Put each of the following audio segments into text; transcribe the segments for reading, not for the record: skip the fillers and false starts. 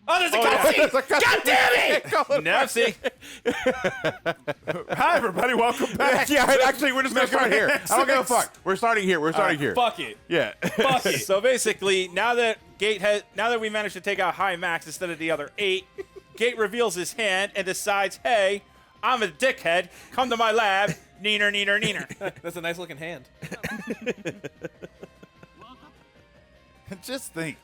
Oh, there's a cutscene! God damn it! Nancy. Hi, everybody. Welcome back. Yeah, actually, we're just going to start here. I don't give a fuck. We're starting here. We're starting here. Fuck it. Yeah. Fuck it. So basically, now that we managed to take out High Max instead of the other 8, Gate reveals his hand and decides, hey, I'm a dickhead. Come to my lab. Neener, neener, neener. That's a nice looking hand. Just think.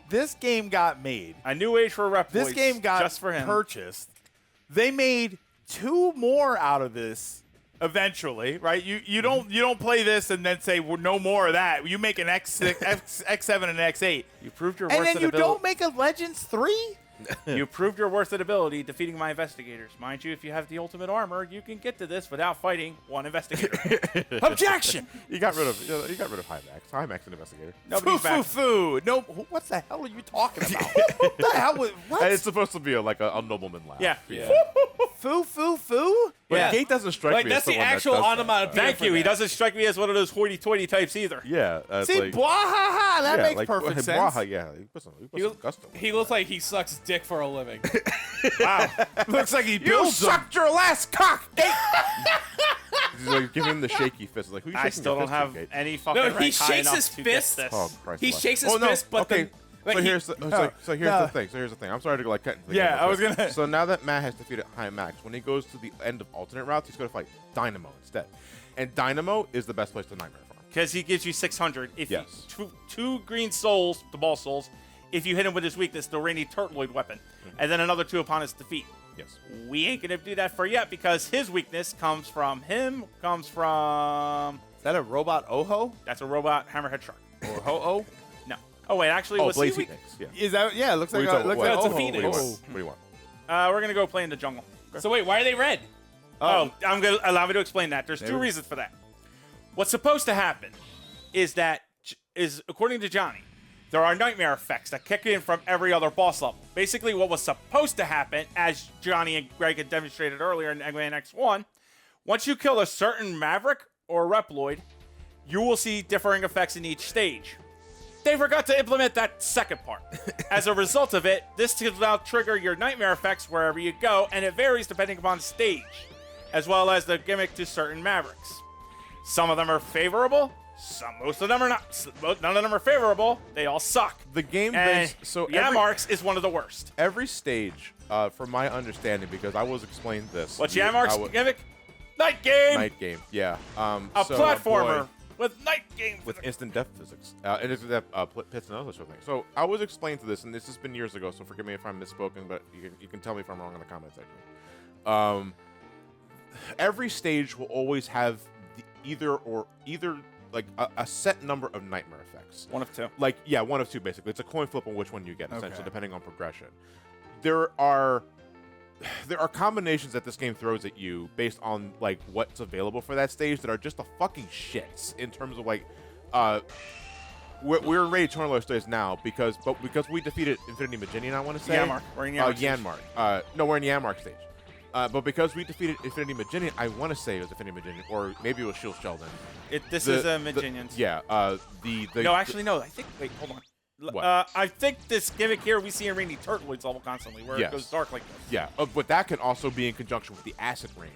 This game got made. A new age for Reploids. This game got just for him. purchased. They made 2 more out of this eventually, right? You don't play this and then say, well, no more of that. You make an X6, X7 and an X8. You proved your And worth then and you ability. don't make a Legends 3? You proved your worth and ability defeating my investigators. Mind you, if you have the ultimate armor, you can get to this without fighting one investigator. Objection! You got rid of High Max. High Max, an investigator. Nobody's back. Foo. No, what the hell are you talking about? What the hell? What? And it's supposed to be a nobleman laugh. Yeah. Foo? But Yeah. Gate doesn't strike Like, me as that's the someone that actual does that. onomatopoeia. Thank you. He doesn't strike me as one of those hoity-toity types either. Yeah. See, like, blah, ha, ha. That makes like, perfect sense. Braha, yeah. He put some gusto. He looks like he sucks dick for a living. Wow. Looks like he You builds them. sucked your last cock, Gate! He's like giving him the shaky fist. Like, who you I shaking still your don't fist to, have Gate? any fucking No, he rank high shakes enough his to get fist. this. Oh, Christ. He alive. shakes his Oh, no. fist, but okay. like, So he- here's the thing. I'm sorry to like cut. Yeah, I was gonna- So now that Matt has defeated High Max, when he goes to the end of alternate routes, he's going to fight Dynamo instead. And Dynamo is the best place to nightmare from. Because he gives you 600. If Yes. you, two green souls, the ball souls, if you hit him with his weakness, the rainy turtloid weapon. And then another 2 upon his defeat. Yes. We ain't going to do that for yet because his weakness comes from Is that a robot Oho? that's a robot hammerhead shark. Or Ho-Oh? No. Oh, wait, actually, Oh, was he Blaze weak? Phoenix. Yeah. Is that, yeah, it looks What like are you talking looks about? like That's a Oho. Phoenix. What do Oh. you want? We're going to go play in the jungle. So wait, why are they red? Oh, I'm going to allow me to explain that. There's 2 Maybe. reasons for that. What's supposed to happen is according to Johnny, there are nightmare effects that kick in from every other boss level. Basically, what was supposed to happen, as Johnny and Greg had demonstrated earlier in Eggman X1, once you kill a certain Maverick or Reploid, you will see differing effects in each stage. They forgot to implement that second part. As a result of it, this will now trigger your nightmare effects wherever you go, and it varies depending upon stage, as well as the gimmick to certain Mavericks. Some of them are favorable, most of them are not. None of them are favorable. They all suck. The game And base. So Yamarks is one of the worst. every stage, from my understanding, because I was explained this. What's I Yamarks was- gimmick? Night game! Night game. Yeah. A So, platformer boy, with night game with physics. instant death physics. And instant death pits and other sort of thing. So I was explained to this, and this has been years ago, so forgive me if I'm misspoken, but you can tell me if I'm wrong in the comments section. Every stage will always have either like a set number of nightmare effects. One of 2. Like, yeah, one of 2 basically. It's a coin flip on which one you get, essentially, Okay. depending on progression. There are combinations that this game throws at you based on like what's available for that stage that are just a fucking shits in terms of like we're in Rage Tornado stage now because we defeated Infinity Maginian, I want to say. Yanmark. We're in Yanmark stage. Yanmark. No, we're in Yanmark stage. But because we defeated Infinity Maginian, I want to say it was Infinity Maginian, or maybe it was Shield Sheldon. This is a Maginians. Yeah. No, actually, no. I think. Wait, hold on. What? I think this gimmick here we see in Rainy Turtloids level constantly, where Yes. it goes dark like this. Yeah, but that can also be in conjunction with the acid rain.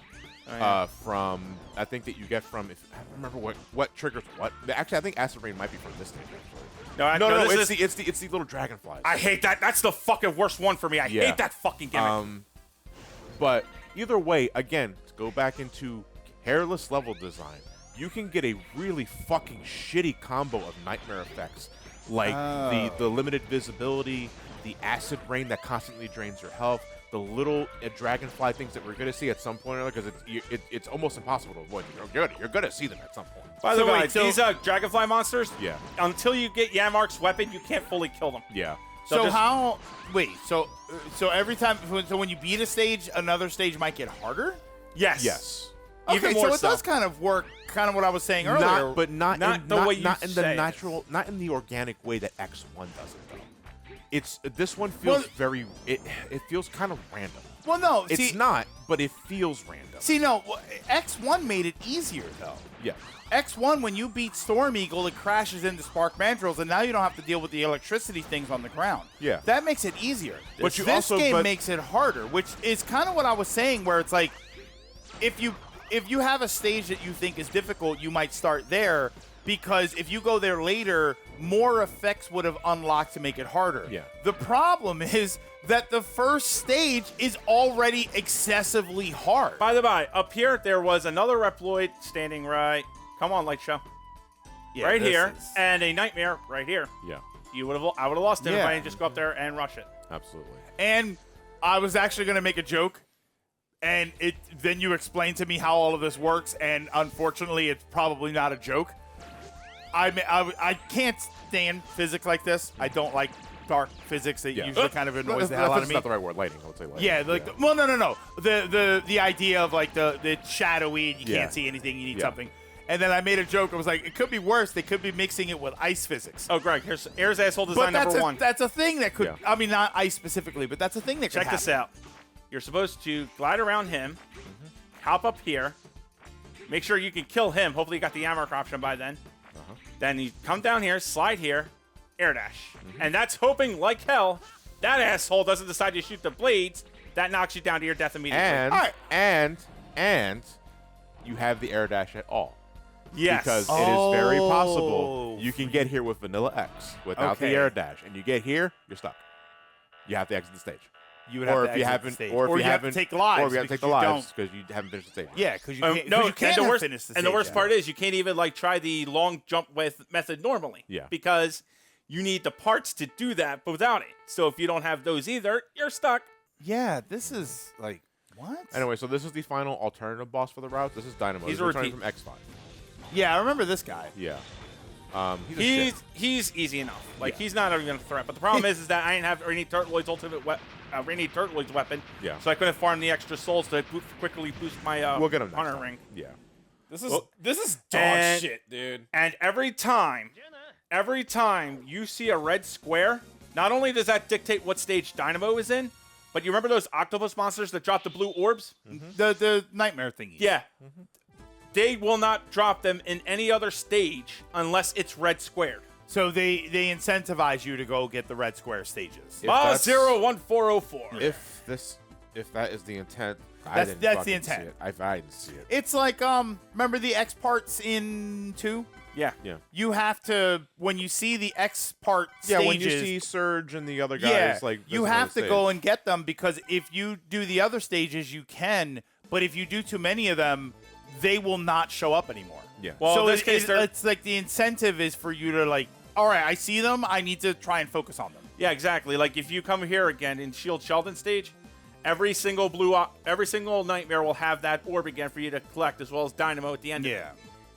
Oh, yeah. From I think that you get from, if I don't remember what triggers what. Actually, I think acid rain might be from this stage. Actually. No, No, this it's the little dragonflies. I hate that. That's the fucking worst one for me. I Yeah. hate that fucking gimmick. But either way, again, to go back into hairless level design, you can get a really fucking shitty combo of nightmare effects, like the limited visibility, the acid rain that constantly drains your health, the little dragonfly things that we're gonna see at some point or other, because it's almost impossible to avoid. You're gonna see them at some point. By the so way, wait, so- these dragonfly monsters, Yeah. until you get Yamark's weapon, you can't fully kill them. Yeah. So just- how? Wait. So every time, so when you beat a stage, another stage might get harder. Yes. Yes. Even Okay, more so it so. does kind of work. Kind of what I was saying earlier. Not Not in, the not, way you not in the say it. natural, not in the organic way that X1 does it though. This one feels Well- very. It feels kind of random. Well, no, It's not, but it feels random. See, no, X1 made it easier though. Yeah. X1, when you beat Storm Eagle, it crashes into Spark Mandrills, and now you don't have to deal with the electricity things on the ground. Yeah. That makes it easier. But you this also- game but- makes it harder, which is kind of what I was saying, where it's like, if you have a stage that you think is difficult, you might start there, because if you go there later, more effects would have unlocked to make it harder. Yeah. The problem is that the first stage is already excessively hard. By the by, up here there was another Reploid standing right. Come on, Light Show. Yeah, right this here, is- and a Nightmare right here. Yeah. I would have lost him if Yeah. I didn't just go up there and rush it. Absolutely. And I was actually going to make a joke, and then you explained to me how all of this works, and unfortunately, it's probably not a joke. I can't stand physics like this. I don't like dark physics. It usually kind of annoys the hell out of me. That's not the right word. Lighting. I would say lighting. Yeah, well, no. The idea of like the shadowy, and you Yeah. can't see anything, you need Yeah. something. And then I made a joke. I was like, it could be worse. They could be mixing it with ice physics. Oh, Greg, here's asshole but design that's number one. that's a thing that could. Yeah. I mean, not ice specifically, but that's a thing that could Check this happen. out. You're supposed to glide around him, hop up here, make sure you can kill him. Hopefully you got the armor option by then. Then you come down here, slide here, air dash. And that's hoping like hell that asshole doesn't decide to shoot the blades. That knocks you down to your death immediately. And All right. and you have the air dash at all. yes. Because it is very Oh. possible you can get here with vanilla X without Okay. the air dash, and you get here, you're stuck. You have to exit the stage. You would Or have if to you exit haven't, the stage. or if you have haven't, to take lives. or if you have to take the because you lives because you haven't finished the stage. Yeah, because you can't. no, you can't and the worst, finish the and the stage worst yet. part is you can't even like try the long jump with method normally. Yeah. Because you need the parts to do that, but without it. So if you don't have those either, you're stuck. Yeah, this is like what? Anyway, so this is the final alternative boss for the route. This is Dynamo. He's He's a returning repeat. from X5. Yeah, I remember this guy. Yeah. He's a shit. He's easy enough. Like Yeah. he's not even a threat. But the problem is that I didn't have Rainy Turtloid's ultimate Rainy Turtloid's weapon. Yeah. So I couldn't farm the extra souls to quickly boost my We'll get him next hunter time. ring. Yeah. This is Well, this is dog and- shit, dude. And every time you see a red square, not only does that dictate what stage Dynamo is in, but you remember those octopus monsters that drop the blue orbs? The nightmare thingy. Yeah. They will not drop them in any other stage unless it's red squared. So they incentivize you to go get the red square stages. If that's- 01404. If that is the intent, That's the fucking intent. see it. I didn't see it. It's like remember the X parts in 2? Yeah. Yeah. You have to when you see the X part Yeah, stages. when you see Surge and the other guys, yeah, like you visiting have the to go stage. and get them because if you do the other stages, you can. But if you do too many of them, they will not show up anymore. Yeah. Well, so in this case, they're- it's like the incentive is for you to like, all right, I see them, I need to try and focus on them. Yeah, exactly. Like if you come here again in Shield Sheldon stage, every single nightmare will have that orb again for you to collect, as well as Dynamo at the end. Yeah.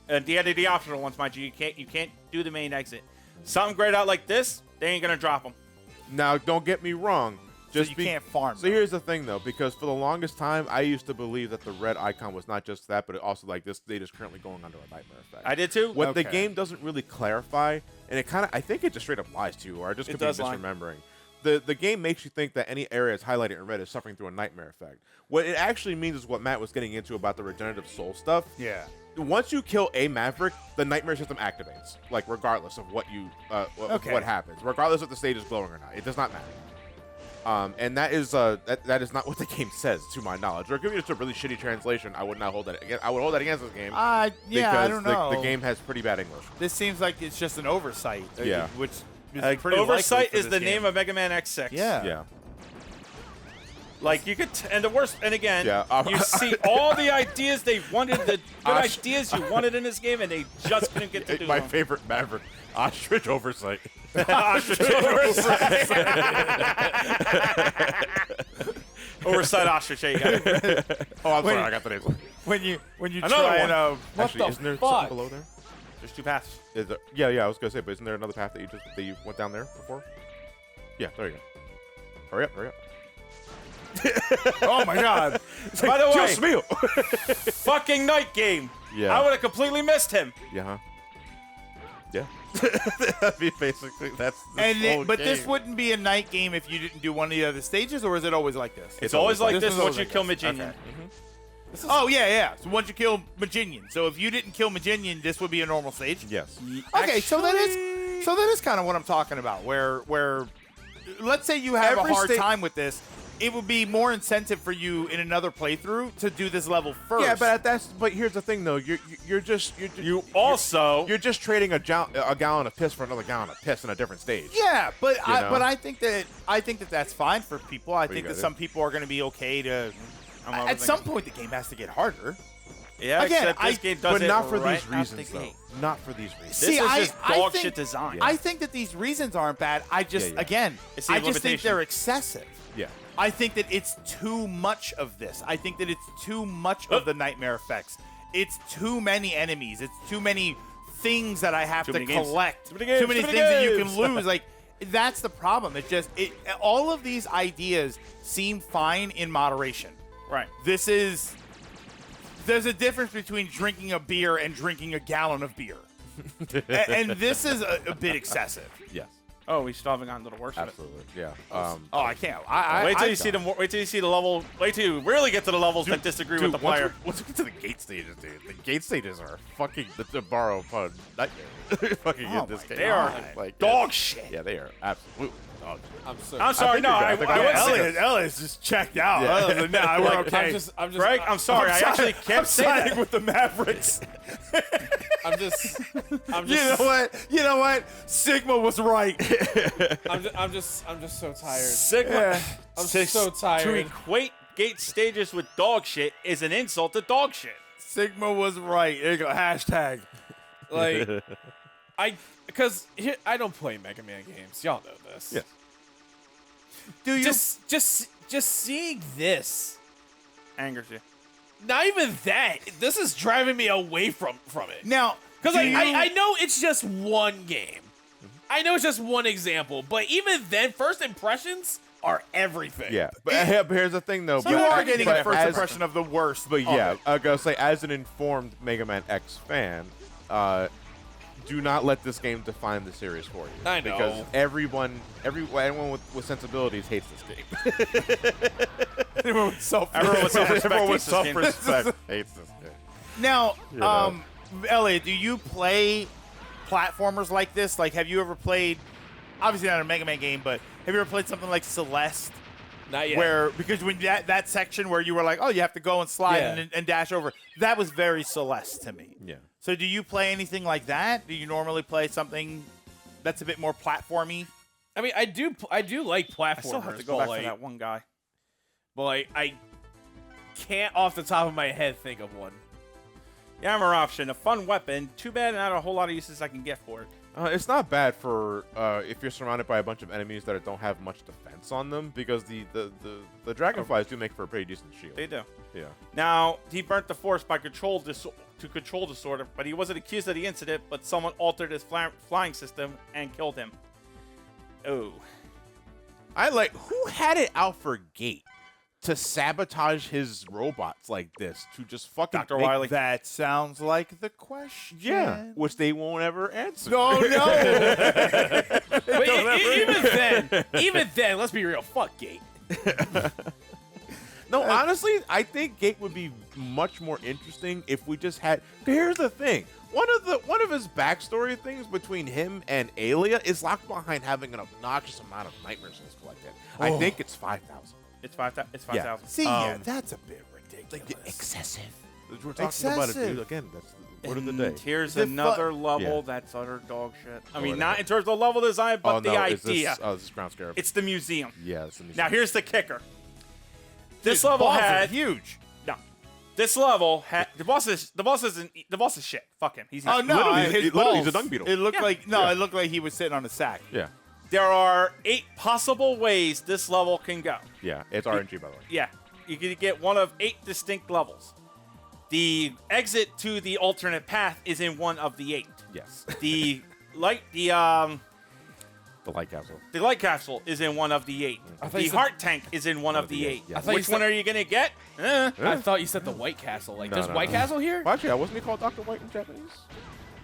At the end of the optional ones, mind you, you can't do the main exit. Something great out like this, they ain't gonna drop them. Now, don't get me wrong. Just you can't farm So them. here's the thing, though, because for the longest time, I used to believe that the red icon was not just that, but it also like this state is currently going under a nightmare effect. I did too. What the Okay. game doesn't really clarify, and it kind of, I think it just straight up lies to you, or I just It could be does lie. misremembering. The game makes you think that any area that's highlighted in red is suffering through a nightmare effect. What it actually means is what Matt was getting into about the regenerative soul stuff. Yeah. Once you kill a Maverick, the nightmare system activates, like regardless of what you Okay. what happens, regardless if the stage is glowing or not. It does not matter. And that is that is not what the game says, to my knowledge. Or give me just a really shitty translation. I would not hold that against. I would hold that against this game. Yeah, because I don't know. The game has pretty bad English. This seems like it's just an oversight. Yeah. Which is pretty Oversight likely for is this the game. name of Mega Man X6. Yeah. Yeah. Like you could, and the worst, and again, Yeah, you see all the ideas they wanted, the good Osh- ideas you wanted in this game, and they just couldn't get to do My them. favorite Maverick, Ostrich Oversight. Oversight ostrich. You got it. Oh, I'm Wait. sorry, I got the name. When you Another try one. and Actually, the isn't there fuck? something below there? There's two paths. Is there, yeah, I was gonna say, but isn't there another path that you went down there before? Yeah, there you go. Hurry up. oh my god. By the way, Dios mío. fucking night game. Yeah. I would have completely missed him. Yeah. Huh? Yeah. That'd be basically that's. But this wouldn't be a night game if you didn't do one of the other stages, or is it always like this? It's always like this is once always you like kill this. Maginian. Okay. Oh yeah. So once you kill Maginian. So if you didn't kill Maginian, this would be a normal stage. Yes. Okay, so that is kind of what I'm talking about. Where let's say you have a Every hard sta- time with this, it would be more incentive for you in another playthrough to do this level first. Yeah, but here's the thing though. You're just trading a gallon of piss for another gallon of piss in a different stage. Yeah, but You know? I think that that's fine for people. I think you that got some people are going to be okay to. At some point, the game has to get harder. Yeah, Again, except this game does But it not for right these out reasons the though. gate. Not for these reasons. This is just dog think- shit design. I think that these reasons aren't bad. I just, Yeah. again, It's the I just think limitation. they're excessive. Yeah. I think that it's too much of this. I think that it's too much of the nightmare effects. It's too many enemies. It's too many things that I have Too to many games. collect. Too many games. Too many Too many things that you games. can lose. Like, that's the problem. All of these ideas seem fine in moderation. Right. There's a difference between drinking a beer and drinking a gallon of beer. and this is a bit excessive. Yes. Oh, we still haven't gotten to the worst of it. Absolutely. Yeah. Oh, I can't. Wait till I you see the level. Wait till you really get to the levels that disagree with the player. Once we get to the gate stages, dude, the gate stages are fucking the borrow pun nightmare. Fucking Oh in this my game. They are like dog shit. Yeah, they are absolute dog shit. I'm I'm sorry. think No, you're I good. I think was you're good. Elliot's just checked out. Yeah. Nah, we're okay. I'm just, Greg, I'm sorry. I actually kept saying siding that. with the Mavericks. I'm just, You know what? Sigma was right. I'm just so tired. Sigma. I'm so To tired. equate gate stages with dog shit is an insult to dog shit. Sigma was right. There you go. Hashtag. Like, because I don't play Mega Man games. Y'all know this. Yeah. Do you? Just seeing this. Angers you. Not even that. This is driving me away from it. Now, Because do you- I know it's just one game. I know it's just one example. But even then, first impressions are everything. Yeah, but here's the thing though. you are getting a but first as- impression of the worst. But of yeah, it. I gotta say, as an informed Mega Man X fan, do not let this game define the series for you. I know. Because anyone with sensibilities hates this game. Everyone with Everyone with self-respect Everyone with hates this game. self-respect hates this game. Now, You know. Elliot, do you play platformers like this? Like, have you ever played, obviously not a Mega Man game, but have you ever played something like Celeste? Not yet. Where, because when that section where you were like, oh, you have to go and slide Yeah. and dash over, that was very Celeste to me. Yeah. So do you play anything like that? Do you normally play something that's a bit more platformy? I mean, I do like platformers. I still have to go but back like, to that one guy. But like, I can't off the top of my head think of one. Yammer option, a fun weapon. Too bad not a whole lot of uses I can get for it. It's not bad for if you're surrounded by a bunch of enemies that don't have much defense on them, because the dragonflies do make for a pretty decent shield. They do. Yeah. Now, he burnt the force by to control disorder, but he wasn't accused of the incident, but someone altered his flying system and killed him. Oh. I like, who had it out for Gate to sabotage his robots like this, to just fucking Dr. make- Wily. That sounds like the question. Yeah, which they won't ever answer. No, no. But even then, let's be real. Fuck Gate. No, honestly, I think Gate would be much more interesting if we just had. Here's the thing: one of his backstory things between him and Alia is locked behind having an obnoxious amount of nightmares in his collection. I think it's 5,000. It's 5,000. It's 5,000. See, yeah, that's a bit ridiculous. Excessive. We're talking about it, dude. Again, that's the word of the day. And here's The another level Yeah. that's utter dog shit. I Oh, mean, it not is. in terms of level design, but the idea. This is Ground Scaravich. It's the museum. Yeah, it's the museum. Now, here's the kicker. This Dude, level balls are had huge. no. This level had the boss is shit. Fuck him. He's Oh no, Literally, his it- literally, he's balls. a dung beetle. It looked Yeah. like it looked like he was sitting on a sack. Yeah, There are 8 possible ways this level can go. yeah, it's RNG by the way. Yeah, you can get one of 8 distinct levels. The exit to the alternate path is in one of the 8. Yes, The light the light capsule. is in one of the 8. thought The you said- heart tank is in one of the 8. yes. I thought you Which said- one are you gonna get? I thought you said the White Castle. Like, No, there's no, White no. Castle here? Well, actually, wasn't he called Dr. White in Japanese?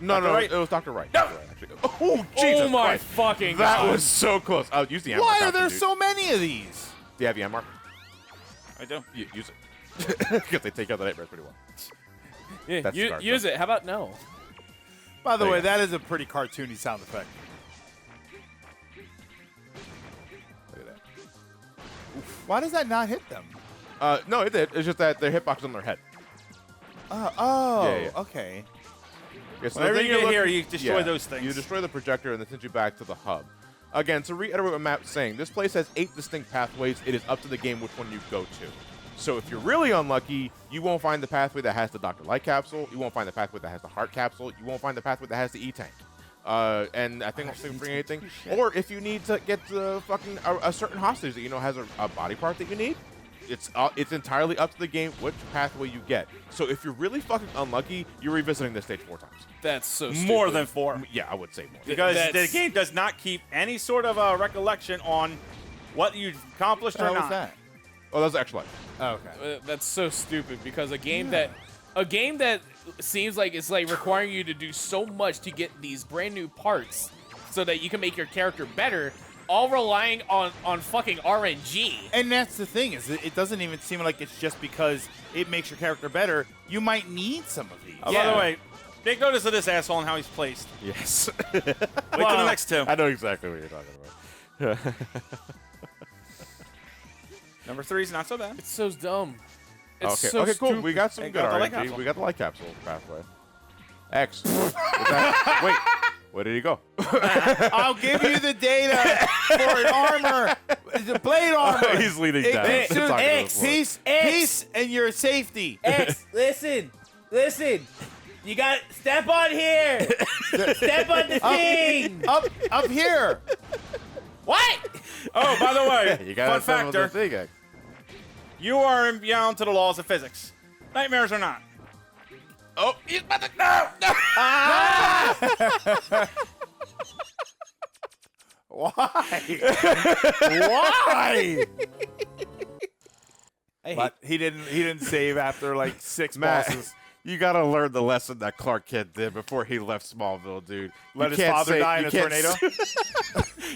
No, Dr. Wright? it was Dr. Wright. Dr. Wright, actually. Oh, Jesus Oh my Christ. fucking That god. was so close. Oh, use the hammer. Why are Captain, there dude. so many of these? Do you have the hammer? I do. Use it. Because they take out the nightmares pretty well. Yeah, That's smart, use though. it. How about no? By the Oh, way, yeah. that is a pretty cartoony sound effect. Look at that. Why does that not hit them? No, it did. It's just that their hitbox is on their head. Yeah. Okay. Yeah, so Whenever the thing you get you're here, looking- you destroy those things. You destroy the projector and then send you back to the hub. Again, to reiterate what Matt's saying, this place has 8 distinct pathways. It is up to the game which one you go to. So if you're really unlucky, you won't find the pathway that has the Dr. Light capsule. You won't find the pathway that has the Heart capsule. You won't find the pathway that has the E-Tank. And I think I'm still bring anything. Or if you need to get the fucking a certain hostage that you know has a body part that you need, it's entirely up to the game which pathway you get. So if you're really fucking unlucky, you're revisiting this stage 4 times. That's so stupid. More than 4. Yeah, I would say more. Because the That's- game does not keep any sort of recollection on what you accomplished or How not. was that? Oh, that's extra life. Oh, okay. That's so stupid because a game that seems like it's like requiring you to do so much to get these brand new parts so that you can make your character better, all relying on fucking RNG. And that's the thing is, it doesn't even seem like it's just because it makes your character better. You might need some of these. By Yeah. the way, take notice of this asshole and how he's placed. Yes. Wait till the next 2. I know exactly what you're talking about. Number 3 is not so bad. It's so dumb. It's Okay, so okay, cool. stupid. We got some Hey, good got the light RNG. capsule. We got the light capsule pathway. X. Is that- wait, where did he go? I'll give you the data for an armor, the blade armor. He's leaning It down. gives you Talking to the floor. peace, peace, and your safety. X, listen. You got step on here. Step on the thing. Up here. What? Oh, by the way, You gotta fun assemble the factor, thing, X. you are bound to the laws of physics. Nightmares are not. Oh, he's about to. No! Why? Why? But he didn't save after like 6 Matt, bosses. you gotta learn the lesson that Clark Kent did before he left Smallville, dude. Let You his can't father say- die in you a can't tornado.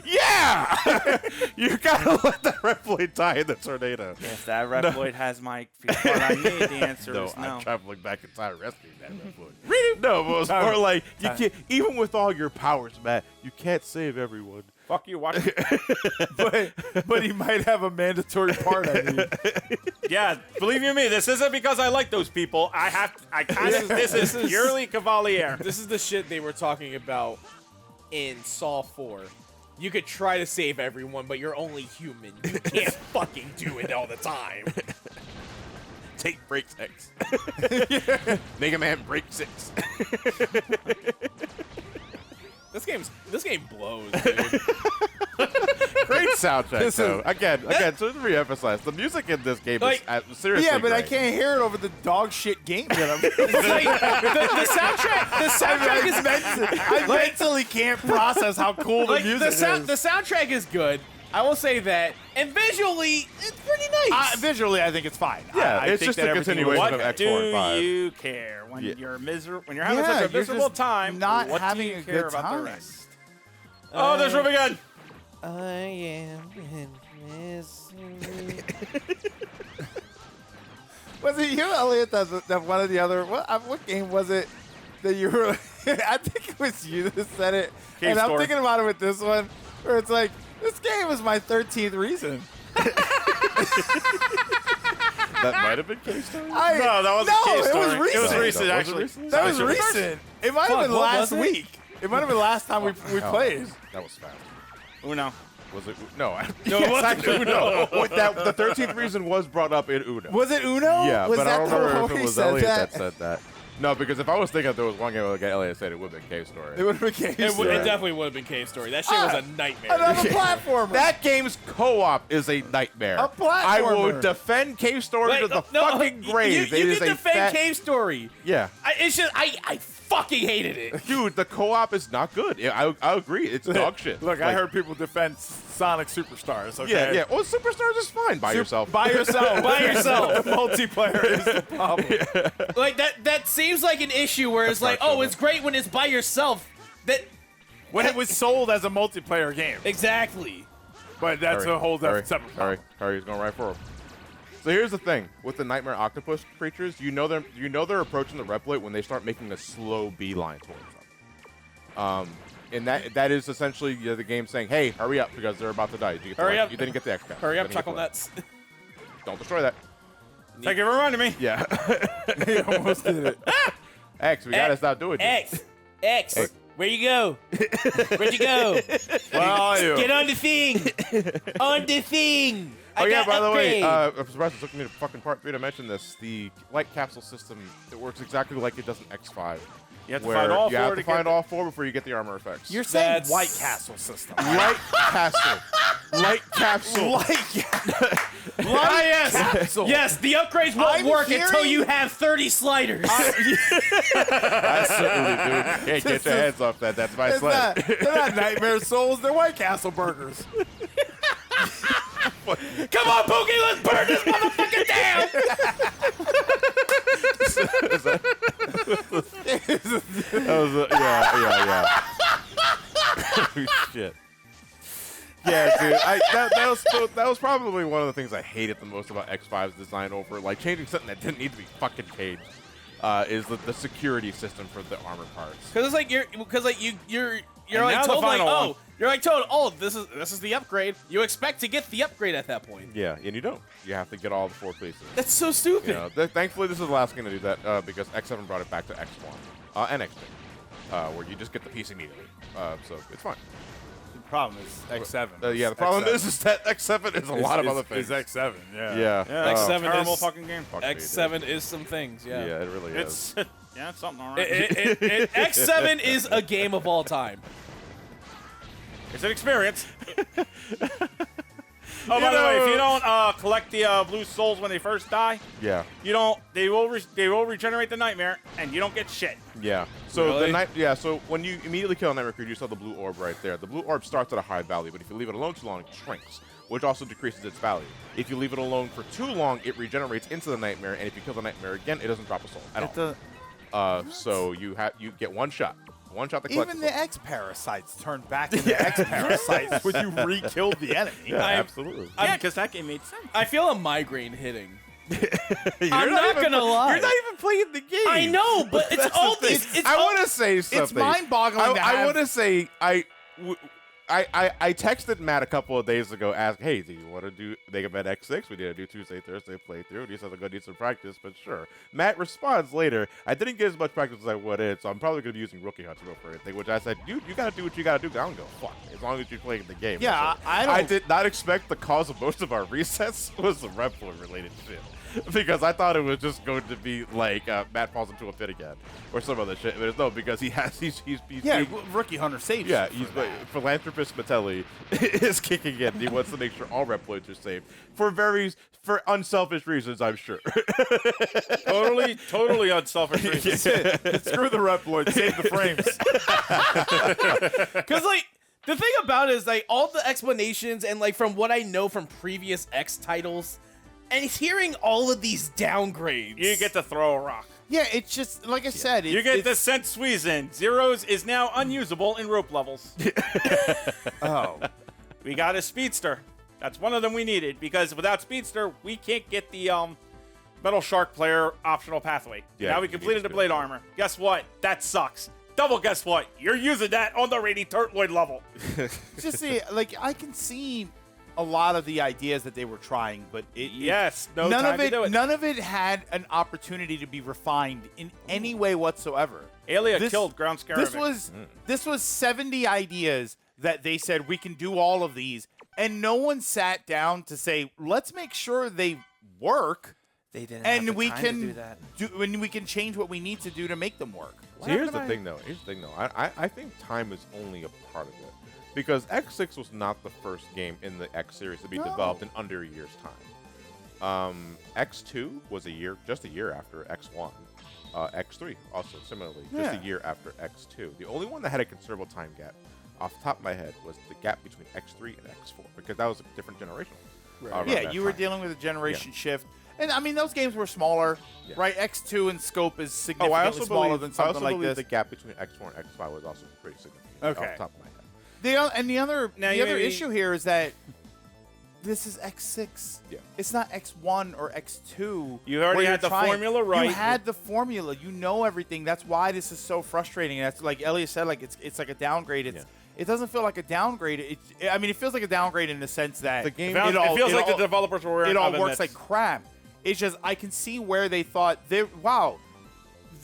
Yeah! You gotta let that Reploid die in the tornado. If that Reploid has my what I need, the answer No, is no. I'm traveling back in time rescuing that Reploid. No, but it's more like you can't. Even with all your powers, Matt, you can't save everyone. Fuck you, watch it. but he might have a mandatory part. I mean, Yeah, believe you me, this isn't because I like those people. This is purely Cavalier. This is the shit they were talking about in Saw 4. You could try to save everyone, but you're only human. You can't fucking do it all the time. Take break 6. Mega Man break 6. This game blows, dude. Great soundtrack, though. Again, to re-emphasize, the music in this game Like- is seriously yeah, but I great. can't hear it over the dog shit game that I'm. It's like the soundtrack is I mentally can't process how cool the like music the is. soundtrack is good. I will say that, and visually, it's pretty nice. Visually, I think it's fine. Yeah, I it's think just that a everything continuation was- of What X4 and do 5. you care when Yeah. you're when you're having Yeah, such a you're miserable just time? not what having do you a care good about time. the rest? Oh, there's Ruby again. I am in misery. Was it you, Elliot, that one of the other? What game was it that you were? I think it was you that said it. Cave and I'm Story. thinking about it with this one, where it's like, this game is my 13th reason. That might have been Cave Story? No, that wasn't no, Cave it Story. was recent. It was No, recent, was it actually. recent? That was your first- recent. It might have Fuck, been what last was it? week. It might have been last time we Hell, played. That was fast. Uno. Was it? No. No, it wasn't Uno. Wait, the 13th reason was brought up in Uno. Was it Uno? Yeah, was but that I don't the remember one if where it he was said Elliot that? that said that. No, because if I was thinking there was one game where Elliot said it would have been Cave Story. It would have been Cave It Story. definitely would have been Cave Story. That shit was a nightmare. Another platformer. That game's co-op is a nightmare. A platformer. I will defend Cave Story to the fucking grave. You it is can a defend fat- Cave Story. Yeah. It's just I fucking hated it. Dude, the co-op is not good. Yeah, I agree. It's dog shit. Look, I Like, heard people defend Sonic Superstars. Okay? Yeah, yeah. Well, Superstars is fine by yourself. By yourself. By yourself. The multiplayer is the problem. Like that seems like an issue where it's like, oh, it's great when it's by yourself. That When it was sold as a multiplayer game. exactly. But that's a whole separate problem. Curry's going right for him. So here's the thing with the Nightmare Octopus creatures, you know they're approaching the Reploid when they start making a slow beeline towards them. And that is essentially the game saying, "Hey, hurry up because they're about to die. Hurry up. You didn't get the X. Hurry up, chuckle nuts. Don't destroy that." Thank you for reminding me. Yeah. He almost did it. X, we gotta stop doing this. X. Where you go? Where'd you go? Where are you? Get on the thing. On the thing. Oh I yeah, got by the way, upgrade. I'm surprised it took me to fucking part 3 to mention this. The light capsule system, it works exactly like it does in X5. You have to where find all you four have to to find get all 4 before you get the armor effects. You're saying That's- White Castle system. light capsule. Light capsule. Yes. Capsule. Yes, the upgrades won't I'm work until hearing- you have 30 sliders. Absolutely, dude. Hey, get your hands off that. That's my It's sled. not, they're not Nightmare Souls. They're White Castle burgers. Come on, Pookie, let's burn this motherfucker down. Yeah. Shit. Yeah, dude. That was probably one of the things I hated the most about X5's design over like changing something that didn't need to be fucking changed. Is the security system for the armor parts. Because it's like you're And like now the told like final one. you're like told oh this is the upgrade. You expect to get the upgrade at that point. Yeah, and you don't. You have to get all the 4 pieces. That's so stupid. You know, thankfully, this is the last game to do that because X7 brought it back to X1 and X2, where you just get the piece immediately. So it's fine. The problem is X7. Yeah, the problem is that X7 is a lot of other things. Is X7, yeah. Yeah. Yeah, X7 terrible is- fucking game. Fuck me, X7 is some things. dude. Yeah. Yeah, it really is. It's it's something alright. X7 is a game of all time. It's an experience. Oh, by the way, if you don't collect the blue souls when they first die, Yeah. you don't. They will regenerate the nightmare, and you don't get shit. Yeah. So Really? So when you immediately kill a nightmare creature, you saw the blue orb right there. The blue orb starts at a high value, but if you leave it alone too long, it shrinks, which also decreases its value. If you leave it alone for too long, it regenerates into the nightmare, and if you kill the nightmare again, it doesn't drop a soul at all. So you get one shot. One shot to collect Even the the X-Parasites turned back into X-Parasites when you re-killed the enemy. Yeah, absolutely. Yeah, because that game made sense. I feel a migraine hitting. You're I'm not even gonna lie. You're not even playing the game. I know, but it's That's all the thing. these. It's I all- want to say something. It's mind-boggling to I have- want to say I texted Matt a couple of days ago, asking, "Hey, do you want to do Mega Man X6? We need to do Tuesday, Thursday playthrough. He says I'm gonna need some practice, but sure." Matt responds later, "I didn't get as much practice as I would, so I'm probably gonna be using Rookie Hunt to go for everything." Which I said, "You gotta do what you gotta do. I don't go fuck as long as you're playing the game." Yeah, So, I don't- I did not expect the cause of most of our resets was the Reploid related shit. Because I thought it was just going to be like Matt falls into a pit again or some other shit, but it's no, because he's Yeah, Rookie Hunter saved yeah, you he's for that. philanthropist Matelli is kicking in. He wants to make sure all Reploids are saved for unselfish reasons, I'm sure. Totally unselfish reasons. Screw the Reploid, save the frames. Because, like, the thing about it is, like, all the explanations and, like, from what I know from previous X titles, and hearing all of these downgrades. You get to throw a rock. Yeah, it's just, like I said, You get the Scent Squeezin. Zeros is now unusable in rope levels. Oh. We got a Speedster. That's one of them we needed, because without Speedster, we can't get the Metal Shark player optional pathway. Yeah, Now we you completed need the Blade Armor. Guess what? That sucks. Double guess what? You're using that on the Rainy Turtloid level. Just see, like, I can see a lot of the ideas that they were trying, but Yes, no none time of to it, do it. none of it had an opportunity to be refined in any way whatsoever. Alia This- killed Ground Scaravich. This was 70 ideas that they said we can do all of these, and no one sat down to say, let's make sure they work. They didn't And we can and we can change what we need to do to make them work. So here's the thing, though. I think time is only a part of it. Because X6 was not the first game in the X series to be developed in under a year's time. X2 was just a year after X1. X3, also similarly, just a year after X2. The only one that had a considerable time gap, off the top of my head, was the gap between X3 and X4, because that was a different generation. Yeah, you were dealing with a generation shift. And, I mean, those games were smaller, right? X2 in scope is significantly smaller than something like this. The gap between X4 and X5 was also pretty significant off the top of my head. The other issue here is that this is X6. Yeah. It's not X1 or X2. You already had the formula right. You had the formula. You know everything. That's why this is so frustrating. And that's like Elliot said, like it's like a downgrade. It doesn't feel like a downgrade. It feels like a downgrade in the sense that the game. It feels like the developers were. It all works like crap. It's just I can see where they thought wow,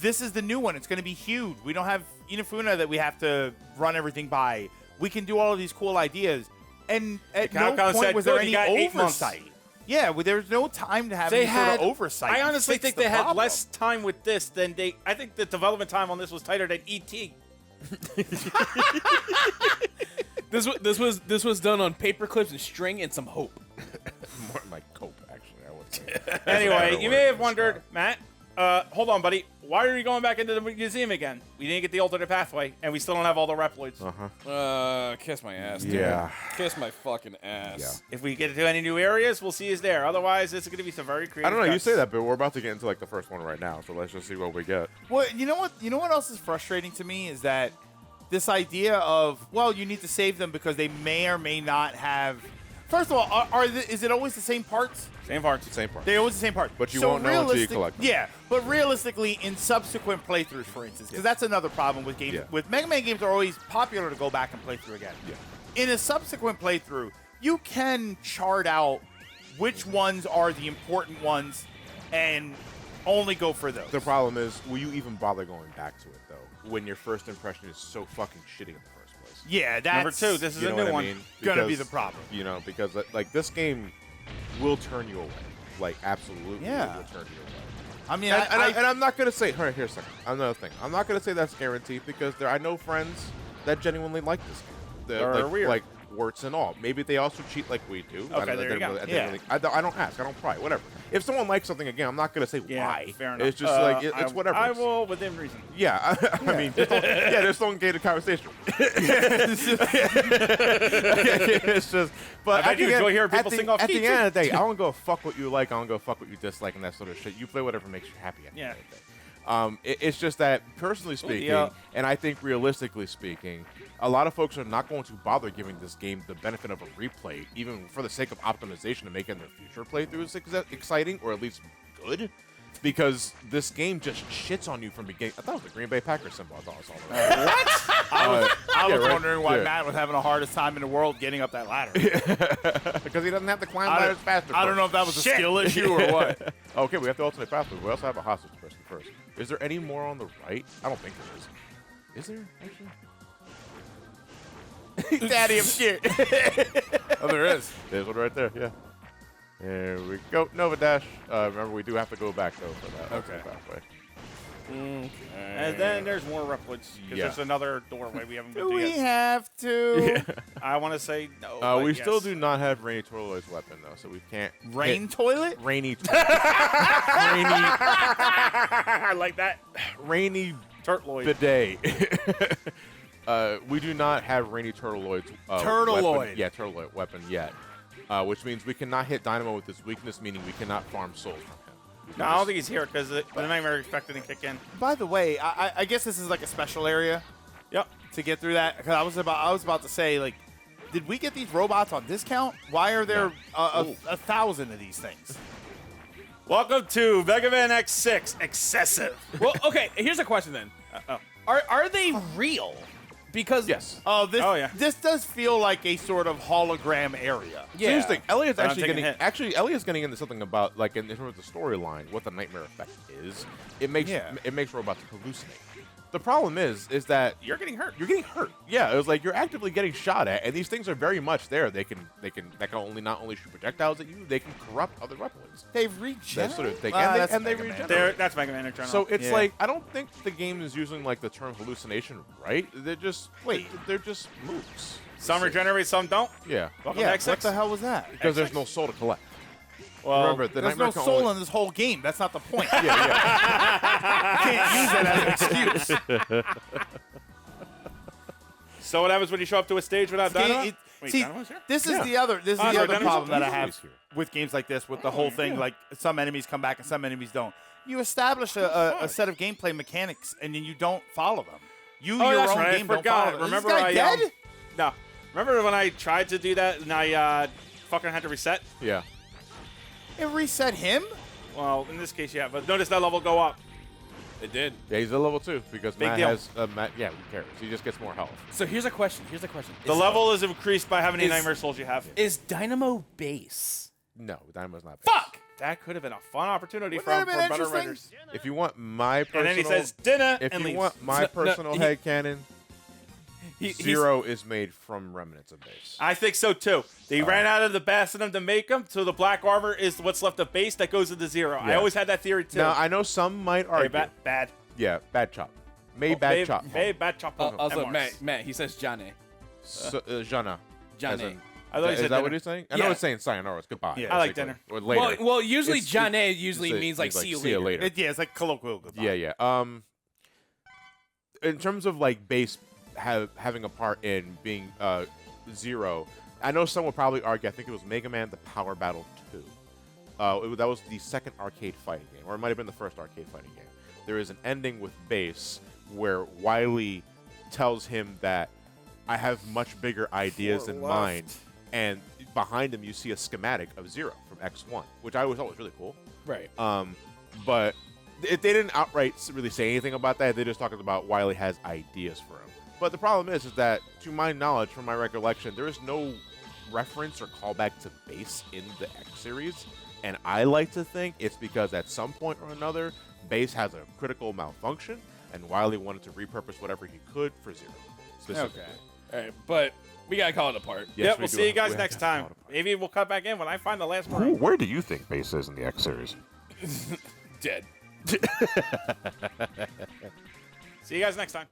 this is the new one. It's going to be huge. We don't have Inafuna that we have to run everything by. We can do all of these cool ideas. And at no point was there any oversight. Yeah, there's no time to have any sort of oversight. I honestly think they had less time with this than they. I think the development time on this was tighter than ET. This was done on paper clips and string and some hope. More like cope, actually. I would say. Anyway, you may have wondered, Matt. Hold on, buddy. Why are you going back into the museum again? We didn't get the alternate pathway, and we still don't have all the Reploids. Kiss my ass, dude. Yeah. Kiss my fucking ass. If we get to any new areas, we'll see us there. Otherwise, it's going to be some very creative. I don't know. You cuts. say that, but we're about to get into like the first one right now, so let's just see what we get. Well, you know what? You know what else is frustrating to me is that this idea of you need to save them because they may or may not have. First of all, is it always the same parts? Same parts. Same part. They're always the same part. But you won't know until you collect them. Yeah, but realistically, in subsequent playthroughs, for instance, because that's another problem with games. Yeah. With Mega Man games are always popular to go back and play through again. Yeah. In a subsequent playthrough, you can chart out which ones are the important ones and only go for those. The problem is, will you even bother going back to it, though, when your first impression is so fucking shitty in the first place? Yeah, that's... Number two, this is a new one. Gonna be the problem. You know, because, like, this game will turn you away. Like, absolutely will turn you away. I mean, and I'm not going to say... Here's a second. Another thing. I'm not going to say that's guaranteed because I know friends that genuinely like this game. They're weird. Like, warts and all. Maybe they also cheat like we do. Okay, there you go. I don't ask. I don't pry. Whatever. If someone likes something again, I'm not going to say why. Fair enough. It's just like, it's whatever. I will within reason. Yeah. I mean, just don't get a conversation. It's just, but I do enjoy hearing people sing off at key, the end of the day, too. I don't go fuck what you like. I don't go fuck what you dislike and that sort of shit. You play whatever makes you happy. At the end of the day. It's just that, personally speaking, and I think realistically speaking, a lot of folks are not going to bother giving this game the benefit of a replay, even for the sake of optimization and making their future playthroughs exciting, or at least good, because this game just shits on you from beginning. I thought it was the Green Bay Packers symbol. I thought it was all around. What? I was wondering why Yeah. Matt was having the hardest time in the world getting up that ladder. Because he doesn't have to climb ladders faster. I don't know if that was a skill issue or what. Okay, we have the alternate pathway. We also have a hostage person first. Is there any more on the right? I don't think there is. Is there, actually? Daddy, I'm scared. Oh, there is. There's one right there, yeah. There we go. Nova Dash. Remember, we do have to go back, though, for that alternate pathway. And then there's more Reploids, because there's another doorway we haven't been Do to we yet. have to? I want to say no. We but still yes. do not have Rainy Torloid's weapon, though, so we can't. Rain hit toilet? Rainy. I like that. Rainy Turtloid. bidet. We do not have Rainy Turtloid's Turtloid. weapon. Yeah, Turtloid weapon yet. Which means we cannot hit Dynamo with his weakness, meaning we cannot farm souls from him. No, I don't think he's here because the Nightmare expected to kick in. By the way, I guess this is like a special area. Yep. To get through that, because I was about to say, like, did we get these robots on discount? Why are there a 1,000 of these things? Welcome to Mega Man X6 Excessive. Well, okay, here's a question then. Are they real? Because Yes. This does feel like a sort of hologram area. Yeah. Here's the thing. Elliot's But I'm actually taking a getting hit. Elliot's getting into something about, like, in terms of the storyline, what the nightmare effect is. It makes robots hallucinate. The problem is that You're getting hurt. you're getting hurt. Yeah, it was like you're actively getting shot at, and these things are very much there. They can not only shoot projectiles at you, they can corrupt other weapons. They regenerate. That sort of thing. That's And they Mega Man. regenerate. That's Mega Man in general. So it's Yeah. like, I don't think the game is using, like, the term hallucination right. They're just they're just moves. some regenerate, some don't. Yeah. Welcome Yeah, to X6. what the hell was that? Because there's no soul to collect. Well, Remember, the There's Nightmare no can soul only- in this whole game. That's not the point. Yeah, yeah. You can't use that as an excuse. So what happens when you show up to a stage without Dynamo? Wait, See, Dynamo's here? this is Yeah. the other sorry, Dynamo's problem that I always have here. with games like this, with the whole thing. Like some enemies come back and some enemies don't. You establish a set of gameplay mechanics and then you don't follow them. You Oh, your that's own right. game I don't forgot. follow them. Remember Is this guy I dead? no. Remember when I tried to do that and I fucking had to reset? Yeah. It reset him. Well, in this case, yeah. But notice that level go up. It did. Yeah, he's a level 2 because Big Matt deal. has Matt. Yeah, who cares? He just gets more health. So here's a question. The level is increased by how many Is- Nightmare Souls you have. is Dynamo base. No, Dynamo's not. bad. Fuck. That could have been a fun opportunity Wouldn't for that have been better interesting? writers. If you want my personal, And then he says dinner if and you leaves. want my No, personal he- headcanon, He's- Zero is made from remnants of base. I think so too. They ran out of the best of them to make them, so the black armor is what's left of base that goes into Zero. I Yeah. always had that theory too. Now I know some might Hey, argue. bad. Yeah, bad chop. Bad chop. Bad chop. Also, MRs. Matt, he says Jane. Jana. Jane. I thought you Is said that what dinner. he's saying? I Yeah. know it's saying sayonara. It's goodbye. Yeah. I like basically. dinner. Or later. Well, usually It's- Jane usually it's- means like it's see you later. Yeah, it's like colloquial goodbye. Yeah, yeah. In terms of like base having a part in being Zero, I know some would probably argue. I think it was Mega Man: The Power Battle 2. That was the second arcade fighting game, or it might have been the first arcade fighting game. There is an ending with Base where Wily tells him that I have much bigger ideas in mind, and behind him you see a schematic of Zero from X1, which I always thought was really cool. Right. But they didn't outright really say anything about that. They just talked about Wily has ideas for him. But the problem is that, to my knowledge, from my recollection, there is no reference or callback to Base in the X series. And I like to think it's because at some point or another, Base has a critical malfunction, and Wily wanted to repurpose whatever he could for Zero. Specifically. Okay. All right, but we gotta call it apart. Yes, Yep, we we'll do see you have- guys we have next to time. call it apart. Maybe we'll cut back in when I find the last one. Where do you think Base is in the X series? Dead. See you guys next time.